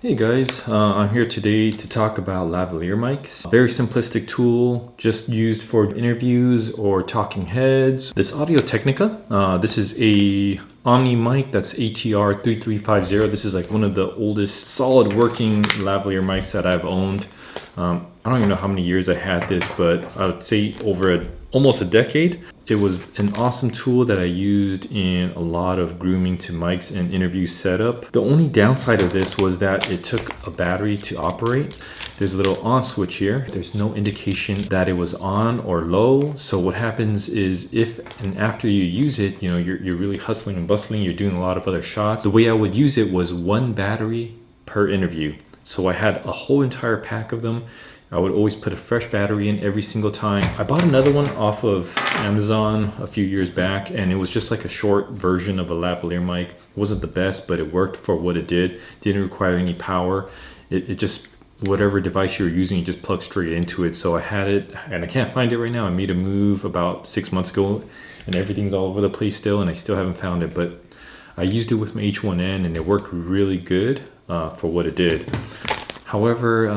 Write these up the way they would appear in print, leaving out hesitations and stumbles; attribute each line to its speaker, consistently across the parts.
Speaker 1: Hey guys, I'm here today to talk about lavalier mics. Very simplistic tool, just used for interviews or talking heads. This Audio-Technica, this is a Omni mic that's ATR 3350. This is like one of the oldest solid working lavalier mics that I've owned. I don't even know how many years I had this, but I would say over almost a decade. It was an awesome tool that I used in a lot of grooming to mics and interview setup. The only downside of this was that it took a battery to operate. There's a little on switch here. There's no indication that it was on or low. So what happens is if and after you use it, you're really hustling and bustling, you're doing a lot of other shots. The way I would use it was one battery per interview. So I had a whole entire pack of them. I would always put a fresh battery in every single time. I bought another one off of Amazon a few years back, and it was just like a short version of a lavalier mic. It wasn't the best, but it worked for what it did. Didn't require any power. It just, whatever device you were using, you just plug straight into it. So I had it, and I can't find it right now. I made a move about 6 months ago, and everything's all over the place still, and I still haven't found it. But I used it with my H1N, and it worked really good for what it did. However,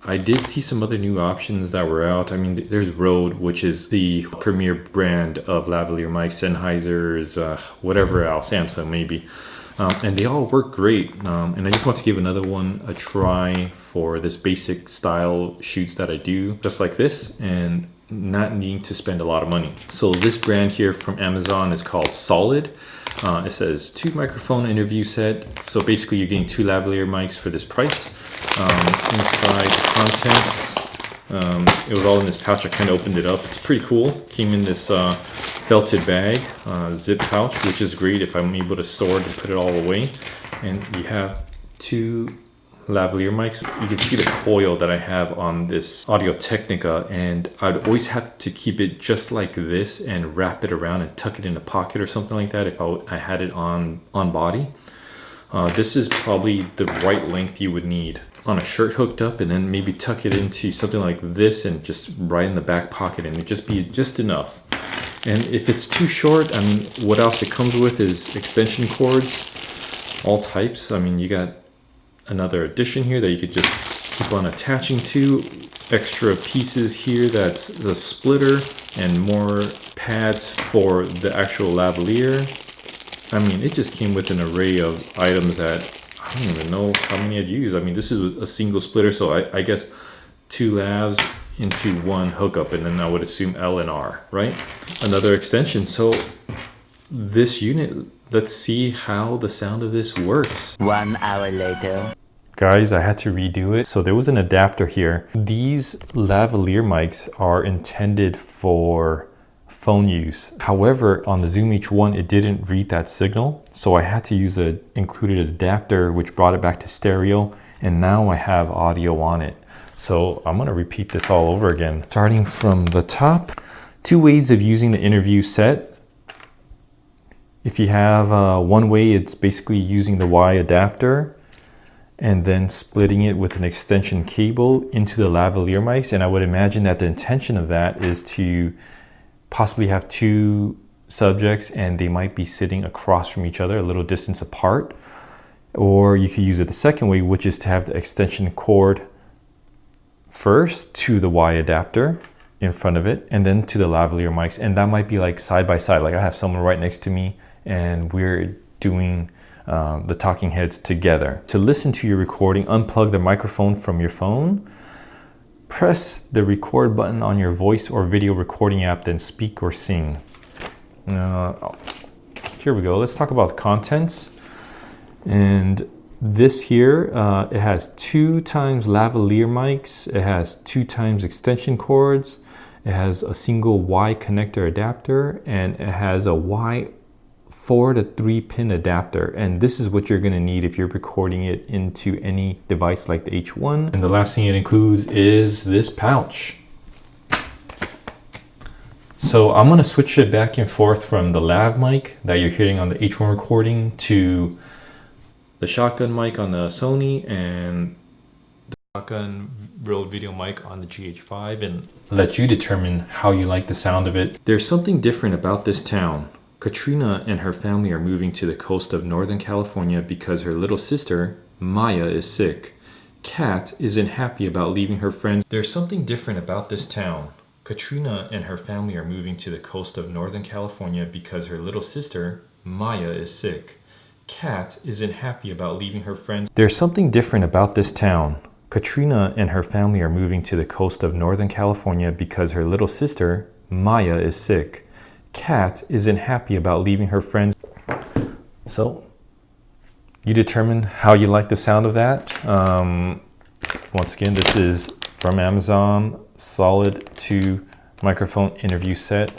Speaker 1: I did see some other new options that were out. I mean, there's Rode, which is the premier brand of lavalier mics, Sennheiser's, whatever else, Samsung maybe. And they all work great. And I just want to give another one a try for this basic style shoots that I do, just like this, and not needing to spend a lot of money. So this brand here from Amazon is called Solid. It says 2 microphone interview set. So basically you're getting 2 lavalier mics for this price. Inside contents, it was all in this pouch. I kind of opened it up. It's pretty cool. Came in this felted bag, zip pouch, which is great if I'm able to store it and put it all away. And you have 2 lavalier mics. You can see the coil that I have on this Audio-Technica, and I'd always have to keep it just like this and wrap it around and tuck it in a pocket or something like that if I had it on body. This is probably the right length you would need on a shirt hooked up, and then maybe tuck it into something like this and just right in the back pocket, and it just be just enough. And if it's too short, I mean, what else it comes with is extension cords, all types. I mean, you got another addition here that you could just keep on attaching to, extra pieces here, that's the splitter, and more pads for the actual lavalier. I mean, it just came with an array of items that I don't even know how many I'd use. I mean, this is a single splitter, so I guess 2 lavs into 1 hookup, and then I would assume L and R, right? Another extension. So this unit, let's see how the sound of this works.
Speaker 2: 1 hour later.
Speaker 1: Guys, I had to redo it. So there was an adapter here. These lavalier mics are intended for phone use. However, on the Zoom H1, it didn't read that signal. So I had to use an included adapter, which brought it back to stereo. And now I have audio on it. So I'm gonna repeat this all over again. Starting from the top, 2 ways of using the interview set. If you have one way, it's basically using the Y adapter and then splitting it with an extension cable into the lavalier mics. And I would imagine that the intention of that is to possibly have 2 subjects and they might be sitting across from each other, a little distance apart. Or you could use it the second way, which is to have the extension cord first to the Y adapter in front of it, and then to the lavalier mics. And that might be like side by side. Like I have someone right next to me and we're doing the talking heads together. To listen to your recording, unplug the microphone from your phone, press the record button on your voice or video recording app, then speak or sing. Here we go. Let's talk about the contents. And this here, it has 2 times lavalier mics. It has 2 times extension cords. It has a single Y connector adapter, and it has a Y 4 to 3 pin adapter. And this is what you're gonna need if you're recording it into any device like the H1. And the last thing it includes is this pouch. So I'm gonna switch it back and forth from the lav mic that you're hearing on the H1 recording to the shotgun mic on the Sony and the shotgun Rode VIDEOMIC on the GH5, and let you determine how you like the sound of it. There's something different about this town. Katrina and her family are moving to the coast of Northern California because her little sister Maya is sick. Kat isn't happy about leaving her friends. There's something different about this town. Katrina and her family are moving to the coast of Northern California because her little sister, Maya, is sick. Kat isn't happy about leaving her friends. There's something different about this town. Katrina and her family are moving to the coast of Northern California because her little sister, Maya, is sick. Kat isn't happy about leaving her friends. So, you determine how you like the sound of that. Once again, this is from Amazon, Solid 2 microphone interview set.